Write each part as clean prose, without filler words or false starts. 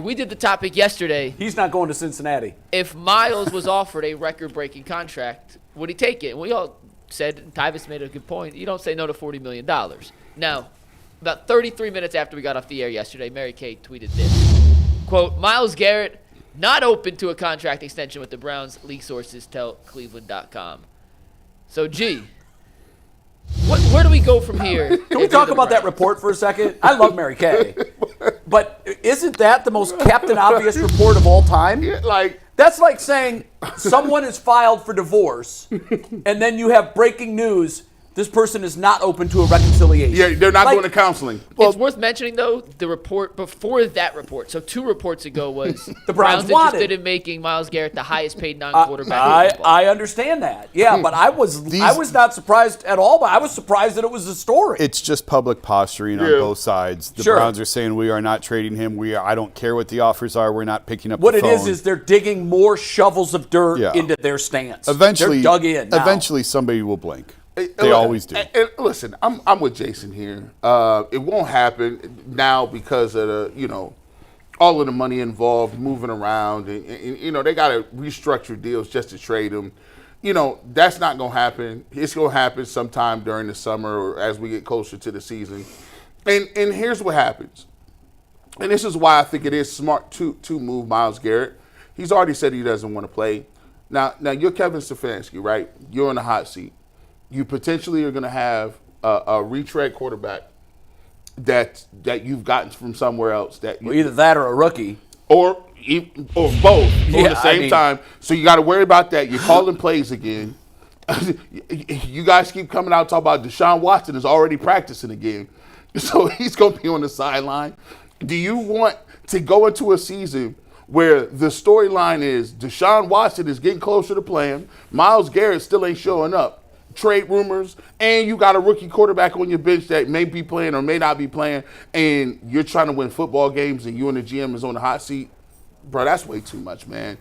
We did the topic yesterday. He's not going to Cincinnati. If Myles was offered a record-breaking contract, would he take it? And we all said, Tyvis made a good point, you don't say no to $40 million. Now, about 33 minutes after we got off the air yesterday, Mary Kay tweeted this. Quote, Myles Garrett, not open to a contract extension with the Browns, league sources tell Cleveland.com. So, G, where do we go from here? Can we talk about that report for a second? I love Mary Kay. But isn't that the most Captain Obvious report of all time? That's like saying someone is filed for divorce, and then you have breaking news. This person is not open to a reconciliation. Yeah, they're not going to counseling. It's worth mentioning, though, the report before that report. So 2 reports ago was the Browns interested in making Myles Garrett the highest paid non-quarterback in football. I understand that. Yeah, but I was not surprised at all. But I was surprised that it was a story. It's just public posturing on both sides. The Browns are saying we are not trading him. I don't care what the offers are. We're not picking up the phone. What it is they're digging more shovels of dirt into their stance. Eventually, they're dug in. Eventually, somebody will blink. They always do. And listen, I'm with Jason here. It won't happen now because of all of the money involved, moving around, and they got to restructure deals just to trade him. That's not going to happen. It's going to happen sometime during the summer or as we get closer to the season. And here's what happens. And this is why I think it is smart to move Myles Garrett. He's already said he doesn't want to play. Now you're Kevin Stefanski, right? You're in the hot seat. You potentially are going to have a retread quarterback that you've gotten from somewhere else. Either that or a rookie. Or both at the same time. So you got to worry about that. You're calling plays again. You guys keep coming out and talking about Deshaun Watson is already practicing again. So he's going to be on the sideline. Do you want to go into a season where the storyline is Deshaun Watson is getting closer to playing, Myles Garrett still ain't showing up, trade rumors, and you got a rookie quarterback on your bench that may be playing or may not be playing, and you're trying to win football games and you and the GM is on the hot seat? Bro, that's way too much, man.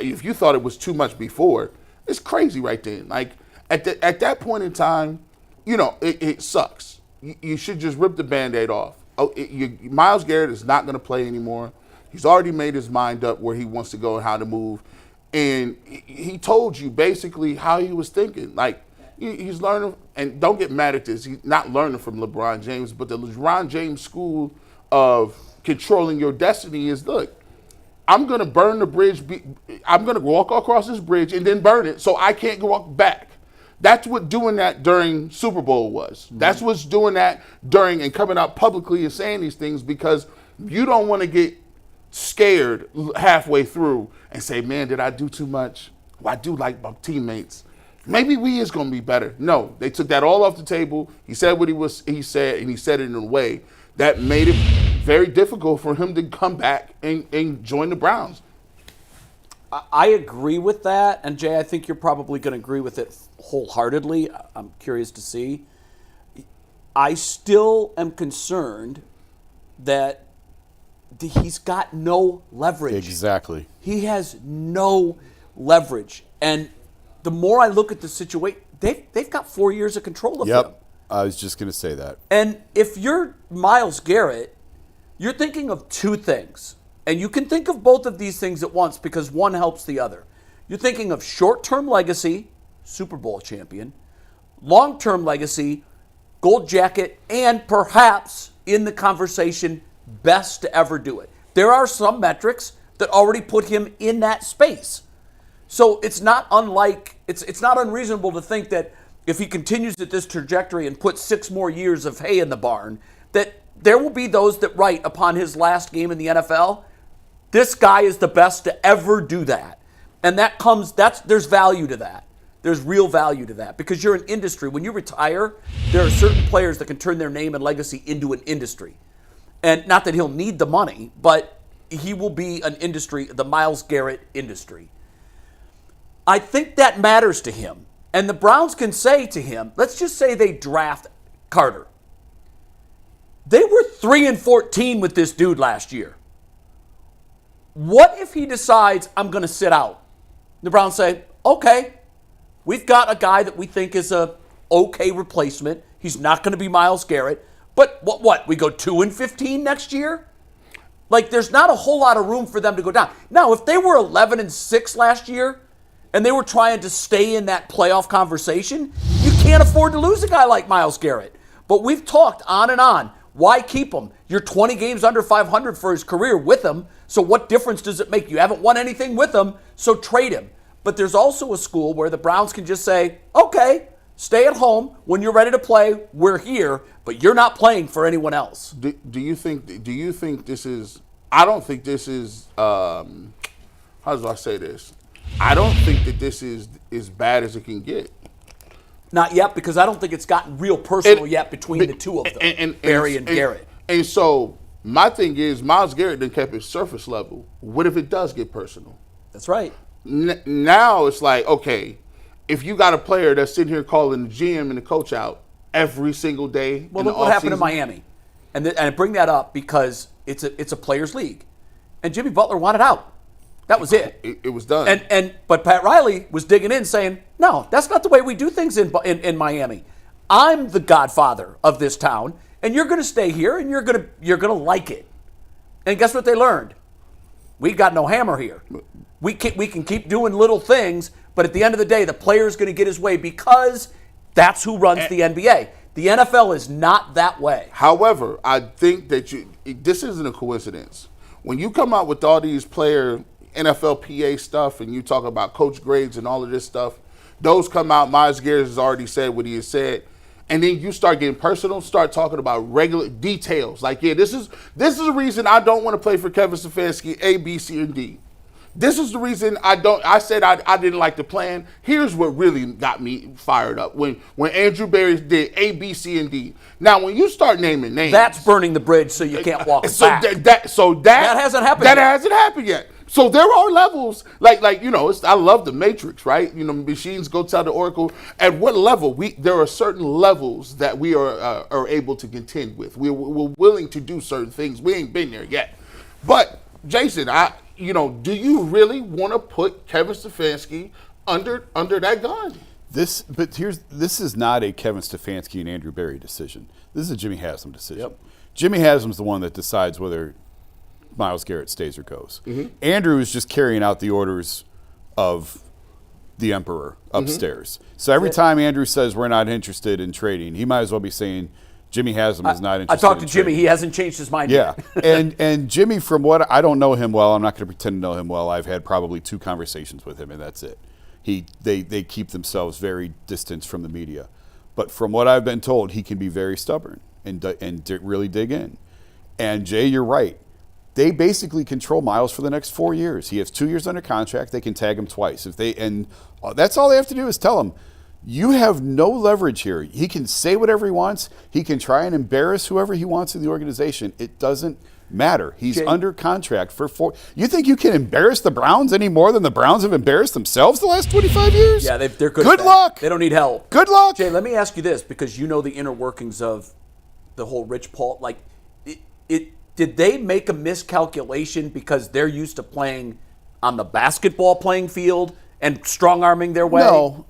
If you thought it was too much before, it's crazy right then. Like, at that point in time, it sucks. You should just rip the Band-Aid off. Myles Garrett is not going to play anymore. He's already made his mind up where he wants to go and how to move. And he told you basically how he was thinking. Like, he's learning, and don't get mad at this, he's not learning from LeBron James, but the LeBron James school of controlling your destiny is, look, I'm going to burn the bridge, I'm going to walk across this bridge and then burn it so I can't walk back. That's what doing that during Super Bowl was. Mm-hmm. That's what's doing that during and coming out publicly and saying these things, because you don't want to get scared halfway through and say, man, did I do too much? Well, I do like my teammates. Maybe we is going to be better. No, they took that all off the table. He said what he said, and he said it in a way that made it very difficult for him to come back and join the Browns. I agree with that, and Jay, I think you're probably going to agree with it wholeheartedly. I'm curious to see. I still am concerned that he's got no leverage. Exactly. He has no leverage, and the more I look at the situation, they've got 4 years of control of him. Yep, I was just going to say that. And if you're Myles Garrett, you're thinking of 2 things. And you can think of both of these things at once because one helps the other. You're thinking of short-term legacy, Super Bowl champion, long-term legacy, gold jacket, and perhaps in the conversation, best to ever do it. There are some metrics that already put him in that space. So it's not unreasonable to think that if he continues at this trajectory and puts 6 more years of hay in the barn, that there will be those that write upon his last game in the NFL, this guy is the best to ever do that. And there's value to that. There's real value to that because you're an industry. When you retire, there are certain players that can turn their name and legacy into an industry. And not that he'll need the money, but he will be an industry, the Myles Garrett industry. I think that matters to him. And the Browns can say to him, let's just say they draft Carter. They were 3-14 with this dude last year. What if he decides, I'm going to sit out? The Browns say, okay, we've got a guy that we think is a okay replacement. He's not going to be Myles Garrett. But what? We go 2-15 next year? Like, there's not a whole lot of room for them to go down. Now, if they were 11-6 last year and they were trying to stay in that playoff conversation, you can't afford to lose a guy like Myles Garrett. But we've talked on and on. Why keep him? You're 20 games under 500 for his career with him, so what difference does it make? You haven't won anything with him, so trade him. But there's also a school where the Browns can just say, okay, stay at home. When you're ready to play, we're here, but you're not playing for anyone else. Do you think this is, I don't think this is, how do I say this? I don't think that this is as bad as it can get. Not yet, because I don't think it's gotten real personal yet between the two of them, Barry and Garrett. And so my thing is, Myles Garrett then kept it surface level. What if it does get personal? That's right. Now it's like, okay, if you got a player that's sitting here calling the GM and the coach out every single day. Well, look what happened in Miami. And I bring that up because it's a players' league. And Jimmy Butler wanted out. That was it. It was done. But Pat Riley was digging in saying, no, that's not the way we do things in Miami. I'm the godfather of this town, and you're going to stay here, and you're going to like it. And guess what they learned? We got no hammer here. We can keep doing little things, but at the end of the day, the player's going to get his way because that's who runs the NBA. The NFL is not that way. However, I think that this isn't a coincidence. When you come out with all these player NFLPA stuff and you talk about coach grades and all of this stuff, those come out. Myles Garrett has already said what he has said. And then you start getting personal, start talking about regular details. Like, yeah, this is the reason I don't want to play for Kevin Stefanski, A, B, C, and D. This is the reason I said I didn't like the plan. Here's what really got me fired up. When Andrew Berry did A, B, C, and D. Now, when you start naming names. That's burning the bridge so you can't walk back. That hasn't happened yet. That hasn't happened yet. So there are levels, like I love the Matrix, right? Machines go tell the Oracle. At what level? There are certain levels that we are able to contend with. We're willing to do certain things. We ain't been there yet. But Jason, do you really want to put Kevin Stefanski under that gun? This is not a Kevin Stefanski and Andrew Berry decision. This is a Jimmy Haslam decision. Yep. Jimmy Haslam's the one that decides whether Myles Garrett stays or goes. Mm-hmm. Andrew is just carrying out the orders of the emperor upstairs. Mm-hmm. So every time Andrew says we're not interested in trading, he might as well be saying Jimmy Haslam is not interested. I talked to Jimmy. He hasn't changed his mind yet. and Jimmy, from what I don't know him well, I'm not going to pretend to know him well. I've had probably 2 conversations with him, and that's it. They keep themselves very distant from the media. But from what I've been told, he can be very stubborn and really dig in. And Jay, you're right. They basically control Myles for the next 4 years. He has 2 years under contract. They can tag him twice. That's all they have to do is tell him, you have no leverage here. He can say whatever he wants. He can try and embarrass whoever he wants in the organization. It doesn't matter. He's under contract for 4. You think you can embarrass the Browns any more than the Browns have embarrassed themselves the last 25 years? Yeah, they're good. Good luck. They don't need help. Good luck. Jay, let me ask you this, because you know the inner workings of the whole Rich Paul. Like, did they make a miscalculation because they're used to playing on the basketball playing field and strong-arming their way?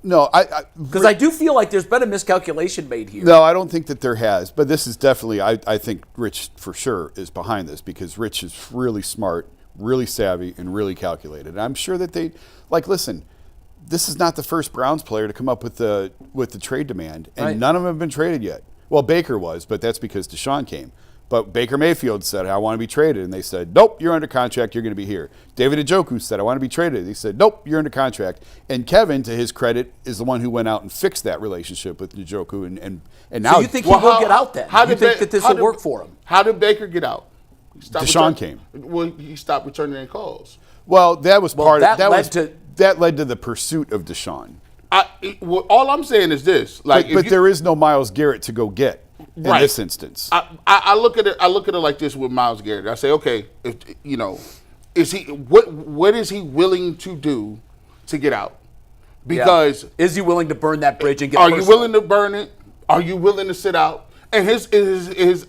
No. Because I do feel like there's been a miscalculation made here. No, I don't think that there has. But this is definitely, I think Rich for sure is behind this, because Rich is really smart, really savvy, and really calculated. And I'm sure that listen, this is not the first Browns player to come up with the trade demand, and none of them have been traded yet. Well, Baker was, but that's because Deshaun came. But Baker Mayfield said, I want to be traded. And they said, nope, you're under contract. You're going to be here. David Njoku said, I want to be traded. He said, nope, you're under contract. And Kevin, to his credit, is the one who went out and fixed that relationship with Njoku. And now. So you think he will get out then? You think that this will work for him? How did Baker get out? Deshaun came. Well, he stopped returning any calls. Well, that was that led to the pursuit of Deshaun. All I'm saying is this. But there is no Myles Garrett to go get. In this instance, I look at it. I look at it like this with Myles Garrett. I say, okay, if is he what is he willing to do to get out? Because is he willing to burn that bridge and get? Are you willing to burn it? Are you willing to sit out? And his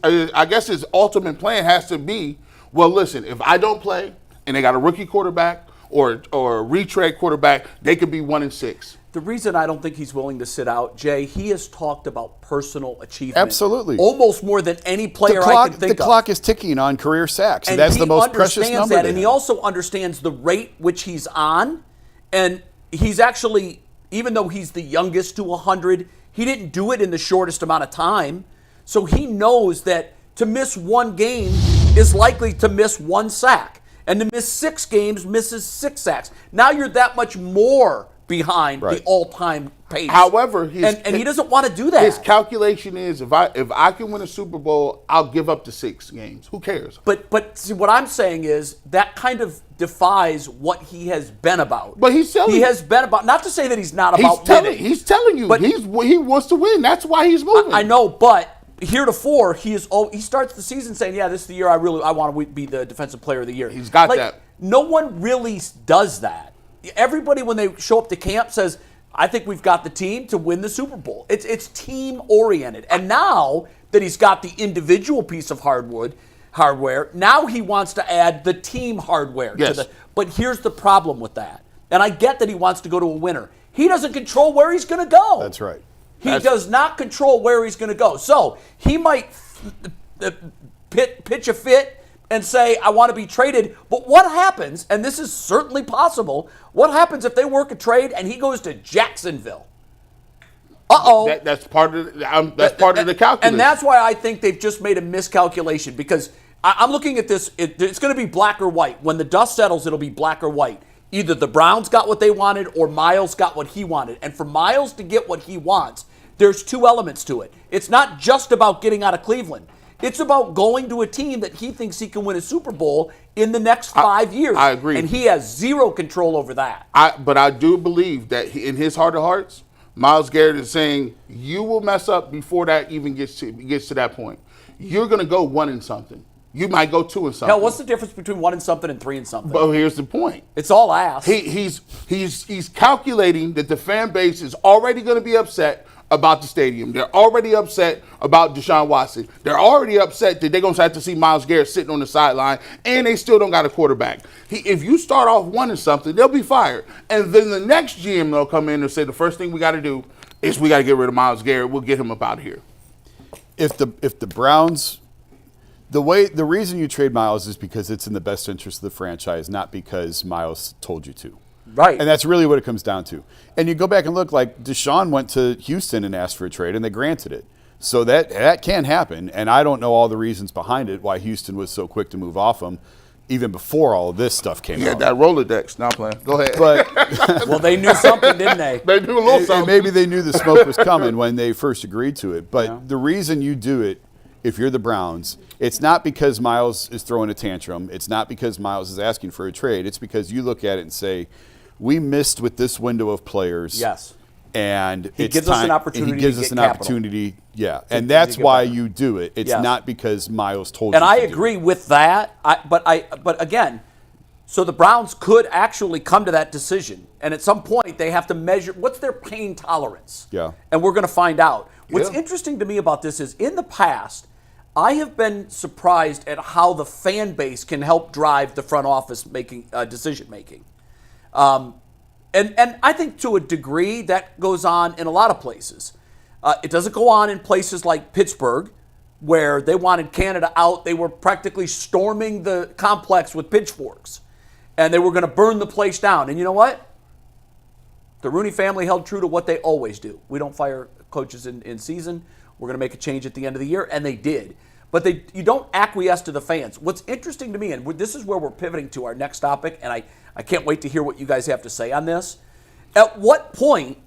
I guess his ultimate plan has to be, well, listen, if I don't play and they got a rookie quarterback, or a retread quarterback, they could be 1-6. The reason I don't think he's willing to sit out, Jay, he has talked about personal achievement. Absolutely. Almost more than any player I can think of. The clock is ticking on career sacks, and that's he the most precious understands number. that, and he also understands the rate which he's on, and he's actually, even though he's the youngest to 100, he didn't do it in the shortest amount of time. So he knows that to miss one game is likely to miss one sack, and to miss 6 games misses 6 sacks. Now you're that much more behind the all-time pace. However, he doesn't want to do that. His calculation is if I can win a Super Bowl, I'll give up to 6 games. Who cares? But see, what I'm saying is that kind of defies what he has been about. But he's telling you. He has been about, not to say that he's not about winning. He's telling you. But he wants to win. That's why he's moving. I know, but heretofore, he starts the season saying, yeah, this is the year I want to be the defensive player of the year. He's got that. No one really does that. Everybody, when they show up to camp, says, I think we've got the team to win the Super Bowl. It's team-oriented. And now that he's got the individual piece of hardware, now he wants to add the team hardware. Yes. But here's the problem with that. And I get that he wants to go to a winner. He doesn't control where he's going to go. That's right. He does not control where he's going to go. So he might pitch a fit and say, I want to be traded. But what happens, and this is certainly possible, what happens if they work a trade and he goes to Jacksonville? Uh-oh. That's part of the calculus. And that's why I think they've just made a miscalculation, because I'm looking at this. It's going to be black or white. When the dust settles, it'll be black or white. Either the Browns got what they wanted or Myles got what he wanted. And for Myles to get what he wants, there's 2 elements to it. It's not just about getting out of Cleveland. It's about going to a team that he thinks he can win a Super Bowl in the next 5 years. I agree. And he has zero control over that. But I do believe that in his heart of hearts, Myles Garrett is saying, you will mess up before that even gets to that point. You're going to go 1-something. You might go 2-something. Hell, what's the difference between 1-something and 3-something? But here's the point. It's all ass. He's calculating that the fan base is already going to be upset about the stadium. They're already upset about Deshaun Watson. They're already upset that they're going to have to see Myles Garrett sitting on the sideline, and they still don't got a quarterback. If you start off 1-something, they'll be fired. And then the next GM, they'll come in and say, the first thing we got to do is we got to get rid of Myles Garrett. We'll get him up out of here. If the Browns, the reason you trade Myles is because it's in the best interest of the franchise, not because Myles told you to. Right. And that's really what it comes down to. And you go back and look, like Deshaun went to Houston and asked for a trade, and they granted it. So that can happen, and I don't know all the reasons behind it, why Houston was so quick to move off him, even before all of this stuff came out. Yeah, that Rolodex. Not playing. Go ahead. But well, they knew something, didn't they? They knew a little something. And maybe they knew the smoke was coming when they first agreed to it. But the reason you do it, if you're the Browns, it's not because Myles is throwing a tantrum. It's not because Myles is asking for a trade. It's because you look at it and say, we missed with this window of players. Yes. And he gives us an opportunity. And he gives us an opportunity. Yeah. And that's why you do it. It's not because Myles told you. And I agree with that. But again, so the Browns could actually come to that decision. And at some point they have to measure what's their pain tolerance. Yeah. And we're going to find out. What's interesting to me about this is in the past, I have been surprised at how the fan base can help drive the front office decision making. And I think to a degree that goes on in a lot of places. It doesn't go on in places like Pittsburgh, where they wanted Canada out. They were practically storming the complex with pitchforks, and they were going to burn the place down. And you know what? The Rooney family held true to what they always do. We don't fire coaches in season. We're going to make a change at the end of the year, and they did. But you don't acquiesce to the fans. What's interesting to me, and this is where we're pivoting to our next topic, and I can't wait to hear what you guys have to say on this. At what point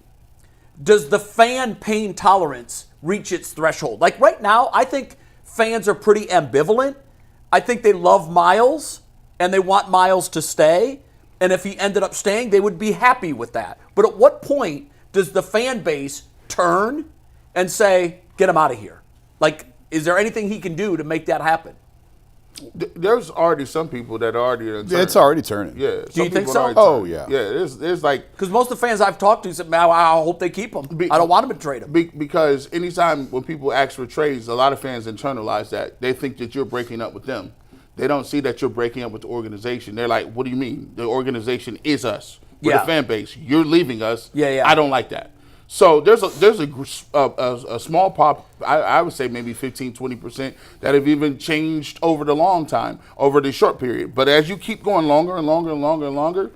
does the fan pain tolerance reach its threshold? Like right now, I think fans are pretty ambivalent. I think they love Myles, and they want Myles to stay. And if he ended up staying, they would be happy with that. But at what point does the fan base turn and say, get him out of here? Like, is there anything he can do to make that happen? There's already some people that are already turning. It's already turning. Yeah. Do you think so? Oh, yeah. Yeah, there's like... Because most of the fans I've talked to said, man, I hope they keep him. I don't want him to trade him. Because anytime when people ask for trades, a lot of fans internalize that. They think that you're breaking up with them. They don't see that you're breaking up with the organization. They're like, what do you mean? The organization is us. We're Yeah. the fan base. You're leaving us. Yeah. I don't like that. So there's a small pop, I would say maybe 15, 20% that have even changed over the long time, over the short period. But as you keep going longer and longer and longer and longer,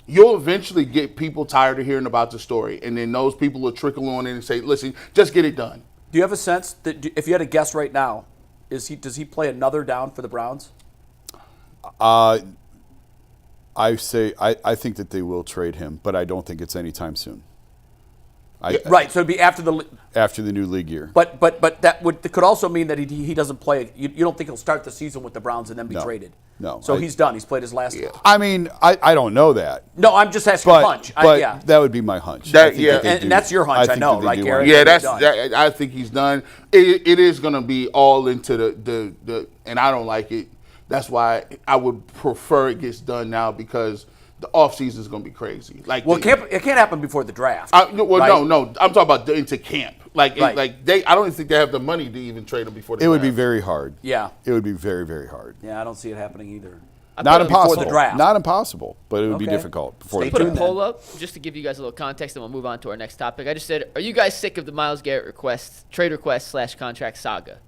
you'll eventually get people tired of hearing about the story. And then those people will trickle on in and say, listen, just get it done. Do you have a sense that if you had to guess right now, does he play another down for the Browns? I think that they will trade him, but I don't think it's anytime soon. Right, so it'd be after the new league year. But that could also mean that he doesn't play. You don't think he'll start the season with the Browns and then be traded? No. So he's done. He's played his last. Yeah. I mean, I don't know that. No, I'm just asking a hunch. But that would be my hunch. And that's your hunch, I know, right, Garrett? Yeah, I think he's done. It is going to be all into the and I don't like it. That's why I would prefer it gets done now because the offseason is going to be crazy. Like, well, it can't happen before the draft. No. I'm talking about into camp. I don't even think they have the money to even trade them before the draft. It would be very hard. Yeah. It would be very, very hard. Yeah, I don't see it happening either. Not impossible. Before the draft. Not impossible, but it would be difficult. I put a poll up just to give you guys a little context, and we'll move on to our next topic. I just said, are you guys sick of the Myles Garrett trade request / contract saga?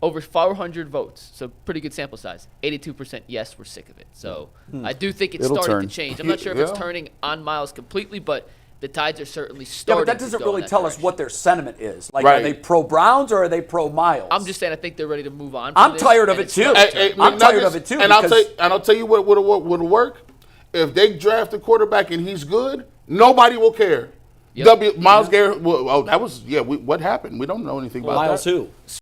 Over 400 votes, so pretty good sample size. 82% yes, we're sick of it. So I do think it's starting to change. I'm not sure if it's turning on Myles completely, but the tides are certainly starting. Yeah, but that doesn't really tell us what their sentiment is. Like, right. Are they pro Browns or are they pro Myles? I'm just saying I think they're ready to move on. I'm tired of it too. I'm tired of it too. And I'll tell you what would work. If they draft a quarterback and he's good, nobody will care. Yep. Myles Garrett. Well, that was what happened? We don't know anything about Myles that. who?